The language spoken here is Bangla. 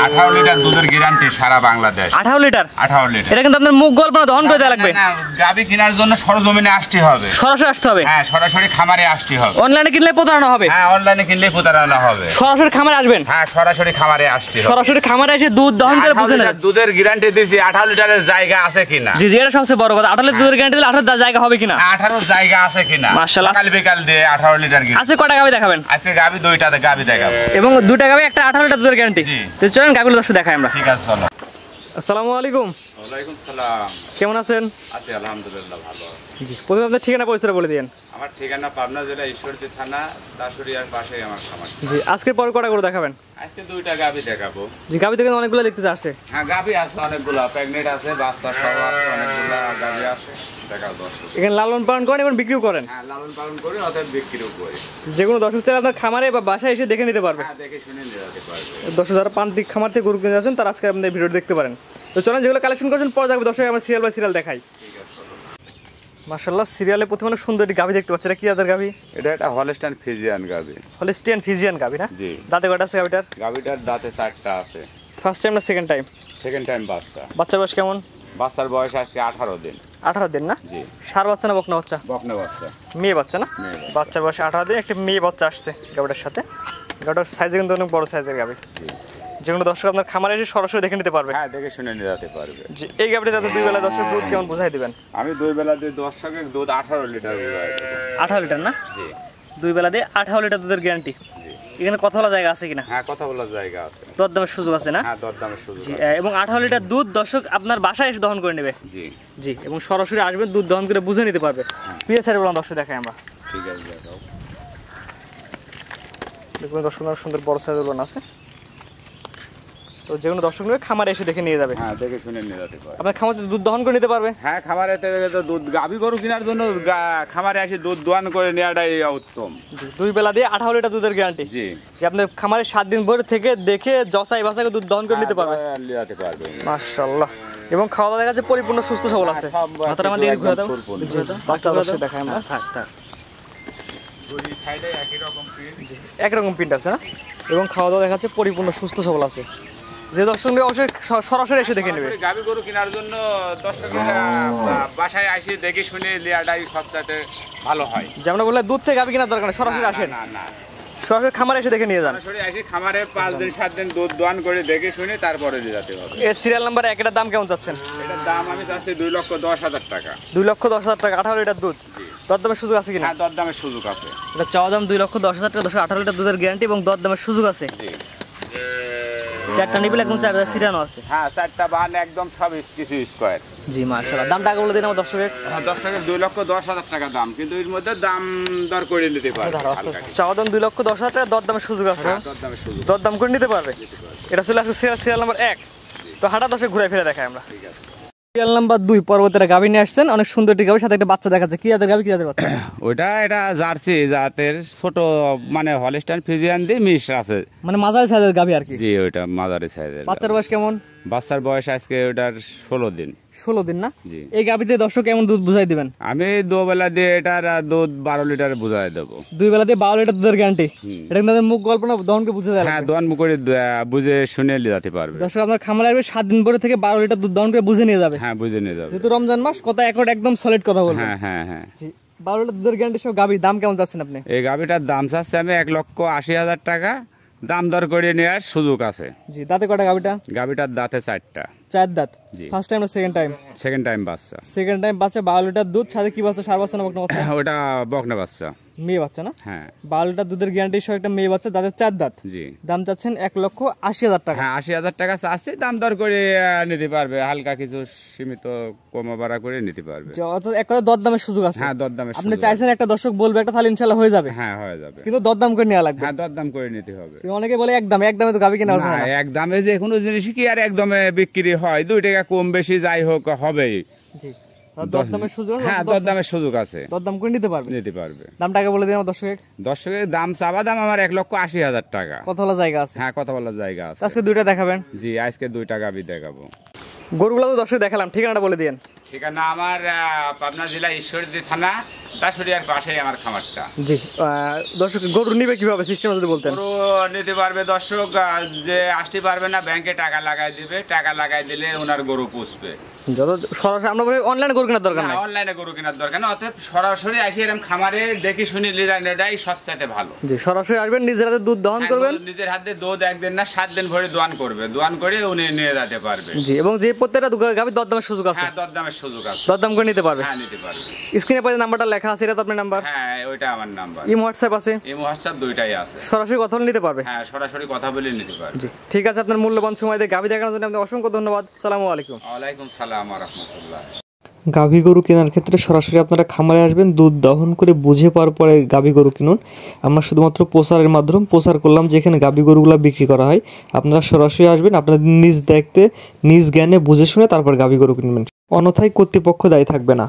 18 লিটার দুধের গ্যারান্টি সারা বাংলাদেশ। 18 লিটার? 18 লিটার। এটা কিন্তু আপনার মুখ গল্প না, দহন করে দেওয়া লাগবে। না, গাবি কেনার জন্য সরজমিনে আসতে হবে, সরাসরি আসতে হবে। হ্যাঁ, সরাসরি খামারে আসতে হবে। অনলাইনে কিনলে প্রতারণা হবে? হ্যাঁ, অনলাইনে কিনলে প্রতারণা হবে। সরাসরি খামারে আসবেন? হ্যাঁ, সরাসরি খামারে আসতে হবে। সরাসরি খামারে এসে দুধ দহন করে বুঝে নেবেন। দুধের গ্যারান্টি দিছি, 18 লিটারের জায়গা আছে কিনা। জি জি, এটা সবচেয়ে বড় কথা। 18 লিটার দুধের গ্যারান্টি দিলে 18 জায়গা হবে কিনা, 18 জায়গা আছে কিনা। মাশাআল্লাহ, সকাল বিকাল দিয়ে 18 লিটার গ্যারান্টি আছে। কয়টা গাবি দেখাবেন? আজকে গাবি দুইটা গাবি দেখাবো, এবং দুইটা গাবি একটা 18 লিটার দুধের গ্যারান্টি। তো চলেন গাবিগুলো দর্শক দেখাই আমরা। ঠিক আছে, চলো। আসসালামু আলাইকুম। ওয়ালাইকুম সালাম। কেমন আছেন? আছি আলহামদুলিল্লাহ, ভালো। জি, প্রথমে আপনার ঠিকানা পরিচয় বলে দিন। আমার ঠিকানা পাবনা জেলা ঈশ্বরদী থানা দাসুরিয়ার পাশেই আমার খামার। জি, আজকের পর কটা করে দেখাবেন? আজকে দুইটা গাবি দেখাবো। জি, গাবি থেকে অনেকগুলো দেখতে আসছে। হ্যাঁ, গাবি আছে অনেকগুলো, প্রেগনেন্ট আছে, বাচ্চা সহ আছে, অনেকগুলো গাবি আছে। দেখাও দর্শক। এখানে লালন পালন করেন এবং বিক্রিও করেন? হ্যাঁ, লালন পালন করি, অথবা বিক্রিও করি। যে কোনো দর্শক চাইলে আপনার খামারে বা বাসায় এসে দেখে নিতে পারবে। হ্যাঁ, দেখে শুনে নিতে পারবে। দর্শক যারা প্রান্তিক খামার থেকে গরু কিনে আছেন তারা আজকে আপনাদের ভিডিও দেখতে পারেন। তো চলেন যেগুলো কালেকশন করছেন পরে দেখবো দর্শক, আমরা সিরিয়াল বাই সিরিয়াল দেখাই। ঠিক আছে। মাশাআল্লাহ, সিরিয়ালে প্রথমে অনেক সুন্দর একটি গাভি দেখতে পাচ্ছি। এটা কি জাতের গাভি? এটা একটা হলস্টাইন ফ্রিজিয়ান গাবি। হলস্টিয়ান ফ্রিজিয়ান গাভি না? জি। দাঁতে কয়টা আছে গাভিটার? গাবিটার দাঁতে 4টা আছে। ফার্স্ট টাইম না সেকেন্ড টাইম? সেকেন্ড টাইম বাচ্চা। বাচ্চার বয়স কেমন? বাচ্চার বয়স আজকে 18 দিন। 18 দিন না? জি। ষাঁড় বাচ্চা না বকনা বাচ্চা? বকনা বাচ্চা। মেয়ে বাচ্চা না? মেয়ে বাচ্চা। বাচ্চার বয়স 18 দিন, একটা মেয়ে বাচ্চা আসছে গাভিটার সাথে। গাভিটার সাইজ কিন্তু অনেক বড় সাইজের গাভি। যে কোনো দর্শক আপনার খামারে এসে সরাসরি দেখে নিতে পারবে। হ্যাঁ, দেখে শুনে নিয়ে যেতে পারবে। জি, এই গাভিটা যাতে দুই বেলা দর্শক দুধ কেমন বুঝাই দিবেন? আমি দুই বেলা দিয়ে দর্শকের দুধ 18 লিটার বুঝাই দেব। 18 লিটার না? জি। দুই বেলা দিয়ে 18 লিটার দুধের গ্যারান্টি। জি। এখানে কথা বলা জায়গা আছে কিনা? হ্যাঁ, কথা বলার জায়গা আছে। দরদামের সুযোগ আছে না? হ্যাঁ, দরদামের সুযোগ জি, আছে। এবং 18 লিটার দুধ দর্শক আপনার বাসায় এসে দহন করে নেবে। জি। জি, এবং সরাসরি আসবে, দুধ দহন করে বুঝে নিতে পারবে। পিএস সাইড বললাম দর্শক দেখাই আমরা। ঠিক আছে, দেখাও। দেখুন দর্শক সুন্দর বড় সাইজের লোন আছে। তো যে কোনো দর্শক নেবে খামারে এসে দেখে নিয়ে যাবে। হ্যাঁ, দেখে শুনে নিয়ে যেতে পারবে। আপনার খামারে দুধ দহন করে নিতে পারবে। হ্যাঁ, খামারে তো দুধ গাবি গরু কেনার জন্য খামারে এসে দুধ দোয়ান করে নেওয়াটাই উত্তম। জি, দুই বেলা দিয়ে 18 লিটার দুধের গ্যারান্টি। জি। যে আপনার খামারে 7 দিন ভরে থেকে দেখে জসাই বাসাকে দুধ দহন করে নিতে পারবে। নিয়ে যেতে পারবে। মাশাআল্লাহ, এবং খাওয়া দাওয়া দেখা যাচ্ছে পরিপূর্ণ সুস্থ সবল আছে। মাথাটা আমাদের ঘুরে দাও। জি, বাচ্চা দর্শক দেখাই আমরা। থাক থাক। দুই সাইডে একই রকম প্রিন্ট। জি, একরকম প্রিন্ট আছে না? এবং খাওয়া দাওয়া দেখা যাচ্ছে পরিপূর্ণ সুস্থ সবল আছে। যে দর্শক নেবে অবশ্যই সরাসরি এসে দেখে নেবে। গাবি গরু কেনার জন্য দর্শকের বাসায় এসে দেখে শুনে নেওয়াটাই সবচেয়ে ভালো হয়। যে আমরা বললে দুধ থেকে গাবি কেনার দরকার নেই, সরাসরি আসেন। না না, সরাসরি খামারে এসে দেখে নিয়ে যান। সরাসরি এসে খামারে 5 দিন 7 দিন দুধ দোয়ান করে দেখে শুনে তারপরে নিয়ে যেতে হবে। এর সিরিয়াল নাম্বার 1 এর দাম কেমন চাচ্ছেন? এটার দাম আমি চাচ্ছি 2,10,000 টাকা। 2,10,000 টাকা 18 লিটার দুধ। দরদামের সুযোগ আছে কিনা? হ্যাঁ, দরদামের সুযোগ আছে। এটা চাওয়া দাম 2,10,000 টাকা, 18 লিটার দুধের গ্যারান্টি এবং দরদামের সুযোগ আছে। জি। চারটা নিবিল একদম 4,000 সিরানো আছে। হ্যাঁ, 4টা বান একদম সব কিছু স্কয়ার। জি, মাশাআল্লাহ। দামটা আগে বলে দিন আমার দর্শকের। হ্যাঁ, দর্শকের 2,10,000 টাকা দাম, কিন্তু এর মধ্যে দাম দর করে নিতে পারবে। চাওয়া দাম 2,10,000 টাকা, দরদামের সুযোগ আছে। দরদামের সুযোগ। দরদাম করে নিতে পারবে। এটা ছিল আসলে সিরিয়াল নাম্বার 1। তো হাঁটা দর্শক ঘুরে ফিরে দেখাই আমরা। ঠিক আছে। সিরিয়াল নাম্বার 2 পর্বতের গাভী নিয়ে আসছেন, অনেক সুন্দর একটি গাভী, সাথে একটা বাচ্চা দেখাচ্ছে। কি জাতের গাভী, কি জাতের বাচ্চা? এটা জার্সি জাতের ছোট, মানে হলস্টাইন ফ্রিজিয়ান দিয়ে মিশ আছে, মানে মাঝারি সাইজের গাভী আর কি। জি, ওইটা মাঝারি সাইজের। বাচ্চার বয়স কেমন? বাচ্চার বয়স আজকে ওটার 16 দিন। 16 দিন না? জি। এই গাভীতে দর্শক কেমন দুধ বুঝাই দিবেন? আমি দুবেলা দিয়ে এটার দুধ 12 লিটার বুঝাই দেবো। দুই বেলা দিয়ে 12 লিটার দুধের গ্যারান্টি। এটা কিন্তু মুখ গল্প না, দহনকে বুঝে দেয়। হ্যাঁ, দোয়ান করে বুঝে শুনে নিয়ে যেতে পারবে। দর্শক আপনার খামারে আসবে 7 দিন পরে থেকে 12 লিটার দুধ দহন করে বুঝে নিয়ে যাবে। হ্যাঁ, বুঝে নিয়ে যাবে। যেহেতু রমজান মাস, কথা একদম সলিড কথা বলবেন। হ্যাঁ হ্যাঁ হ্যাঁ। জি, 12 লিটার দুধের গ্যারান্টি সব গাভী। দাম কেমন চাচ্ছেন আপনি? এই গাভিটার দাম চাচ্ছে আমি 1,80,000 টাকা। দাম দর করে নেওয়ার সুযোগ আছে। জি, দাঁতে কয়টা গাভীটা? গাভিটার দাঁতে 4টা। 4 দাঁত। জি। ফার্স্ট টাইম না সেকেন্ড টাইম? সেকেন্ড টাইম বাচ্চা। সেকেন্ড টাইম বাচ্চা। 12 লিটার দুধ, সাথে কি বাচ্চা? ষাঁড় বাচ্চা না বকনা বাচ্চা? ওটা বকনা বাচ্চা। মেয়ে বাচ্চা না? হ্যাঁ। 12 লিটার দুধের গ্যারান্টি সহ একটা মেয়ে বাচ্চা, দাঁতের 4 দাঁত। জি। দাম চাচ্ছেন 1,80,000 টাকা। হ্যাঁ, 80,000 টাকা চাচ্ছে। দাম দর করে নিতে পারবে, হালকা কিছু সীমিত কমা বাড়া করে নিতে পারবে। অর্থাৎ এক কথা দরদামের সুযোগ আছে। হ্যাঁ, দরদামের আপনি সুযোগ চাইছেন একটা দর্শক বলবে একটা, তাহলে ইনশাআল্লাহ হয়ে যাবে। হ্যাঁ, হয়ে যাবে, কিন্তু দরদাম করে নেওয়া লাগবে। হ্যাঁ, দরদাম করে নিতে হবে। অনেকে বলে একদমে তো গাভী কেনা আছে না। এক দামে যে কোনো জিনিস কি আর একদমে বিক্রি হয়? 2 টাকা কম বেশি যাই হোক হবেই। জি, দরদামের সুযোগ। হ্যাঁ, দরদামের সুযোগ আছে। দরদাম করে নিতে পারবে। নিতে পারবে। দামটা আগে বলে দিন আমার দর্শকের। দর্শকের দাম চাওয়া দাম আমার 1,80,000 টাকা। কথা বলা জায়গা আছে? হ্যাঁ, কথা বলার জায়গা আছে। আজকে দুইটা দেখাবেন? জি, আজকে 2টা গাভী দেখাবো। গরুগুলো তো দর্শক দেখালাম, ঠিকানাটা বলে দিন। ঠিকানা আমার পাবনা জেলা ঈশ্বরদী থানা দাসুরিয়ার পাশেই আমার খামারটা। জি দর্শক গরু নিবে কিভাবে সিস্টেম যদি বলতেন? গরু নিতে পারবে দর্শক, যে আসতে পারবে না ব্যাংকে টাকা লাগাই দিবে, টাকা লাগাই দিলে ওনার গরু পুষবে। যত সরাসরি আমরা বলি অনলাইনে গরু কেনার দরকার নাই, অনলাইনে গরু কেনার দরকার না, অতএব সরাসরি আসি এরকম খামারে দেখে শুনি নেটাই সবচাইতে ভালো। জি সরাসরি আসবেন, নিজের হাতে দুধ দহন করবেন, নিজের হাতে দুধ একদিন না 7 দিন ভরে দোয়ান করবে, দোয়ান করে উনি নিয়ে যেতে পারবে। জি এবং যে প্রত্যেকটা গাভীর দরদামের সুযোগ আছে। হ্যাঁ দরদামের সুযোগ আছে, দরদাম করে নিতে পারবে। হ্যাঁ নিতে পারবে। স্ক্রিনে পাশে নাম্বারটা লেখা আছে, এটা তো আপনার নাম্বার? হ্যাঁ ওইটা আমার নাম্বার। ইমো হোয়াটসঅ্যাপ আছে? ইমো হোয়াটসঅ্যাপ দুইটাই আছে, সরাসরি কথা বলে নিতে পারবে। হ্যাঁ সরাসরি কথা বলে নিতে পারবে। জি ঠিক আছে, আপনার মূল্যবান সময় দিয়ে গাভী দেখানোর জন্য আপনাকে অসংখ্য ধন্যবাদ। আসসালামু আলাইকুম। ওয়ালাইকুম সালাম ওয়া রাহমাতুল্লাহ। গাভী গরু কেনার ক্ষেত্রে সরাসরি আপনারা খামারে আসবেন, দুধ দহন করে বুঝে পাওয়ার পরে গাভী গরু কিনুন। আমরা শুধুমাত্র প্রচারের মাধ্যমে প্রচার করলাম যেখানে গাভী গরুগুলো বিক্রি করা হয়। আপনারা সরাসরি আসবেন, আপনাদের নিজ দেখতে নিজ জ্ঞানে বুঝে শুনে তারপর গাভী গরু কিনবেন, অন্যথায় কর্তৃপক্ষ দায়ী থাকবে না।